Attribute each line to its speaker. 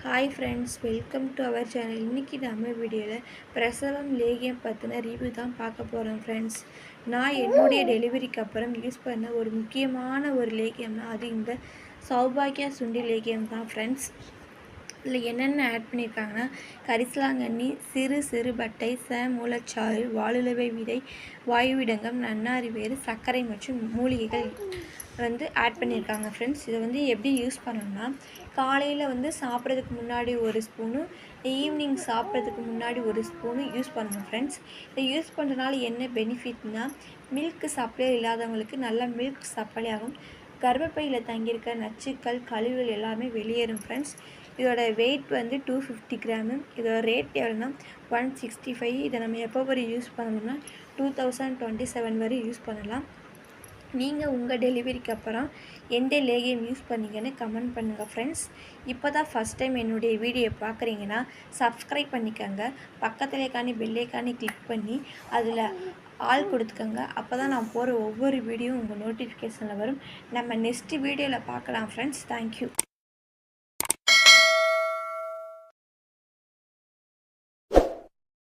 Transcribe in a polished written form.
Speaker 1: Hi friends, welcome to our channel. இன்றைக்கி நம்ம வீடியோவில் பிரசவம் லேகியம் பற்றின ரிவ்யூ தான் பார்க்க போகிறோம் ஃப்ரெண்ட்ஸ். நான் என்னுடைய டெலிவரிக்கு அப்புறம் யூஸ் பண்ண ஒரு முக்கியமான ஒரு லேகியம்னா அது இந்த சௌபாக்கியா சுண்டி லேகியம் தான் ஃப்ரெண்ட்ஸ். இதில் என்னென்ன ஆட் பண்ணியிருக்காங்கன்னா கரிசலாங்கண்ணி, சிறு சிறு பட்டை, மூலச்சாறு, வாலுளவை விதை, வாயுவிடங்கம், நன்னாரி வேறு, சர்க்கரை மற்றும் மூலிகைகள் ஆட் பண்ணியிருக்காங்க ஃப்ரெண்ட்ஸ். இதை எப்படி யூஸ் பண்ணணும்னா காலையில் சாப்பிட்றதுக்கு முன்னாடி ஒரு ஸ்பூனு, ஈவினிங் சாப்பிட்றதுக்கு முன்னாடி ஒரு ஸ்பூனு யூஸ் பண்ணணும் ஃப்ரெண்ட்ஸ். இதை யூஸ் பண்ணுறதுனால என்ன பெனிஃபிட்னால் மில்க் சப்ளை இல்லாதவங்களுக்கு நல்லா மில்க் சப்ளை ஆகும். கர்ப்பப்பையில் தங்கியிருக்க நச்சுக்கள், கழிவுகள் எல்லாமே வெளியேறும் ஃப்ரெண்ட்ஸ். இதோட வெயிட் 250 கிராமு. இதோட ரேட் எவ்வளோனா 165. இதை நம்ம எப்போ வரை யூஸ் பண்ணணும்னா 2027 வரை யூஸ் பண்ணலாம். நீங்கள் உங்கள் டெலிவரிக்கு அப்புறம் எந்த லேகியம் யூஸ் பண்ணிங்கன்னு கமெண்ட் பண்ணுங்கள் ஃப்ரெண்ட்ஸ். இப்போ தான் ஃபஸ்ட் டைம் என்னுடைய வீடியோ பார்க்குறீங்கன்னா சப்ஸ்கிரைப் பண்ணிக்கோங்க. பக்கத்துலேக்கானி பெல்லைக்கானி கிளிக் பண்ணி அதில் ஆள் கொடுத்துக்கோங்க. அப்போ தான் நான் போகிற ஒவ்வொரு வீடியோவும் உங்கள் நோட்டிஃபிகேஷனில் வரும். நம்ம நெக்ஸ்ட் வீடியோவில் பார்க்கலாம் ஃப்ரெண்ட்ஸ். தேங்க்யூ.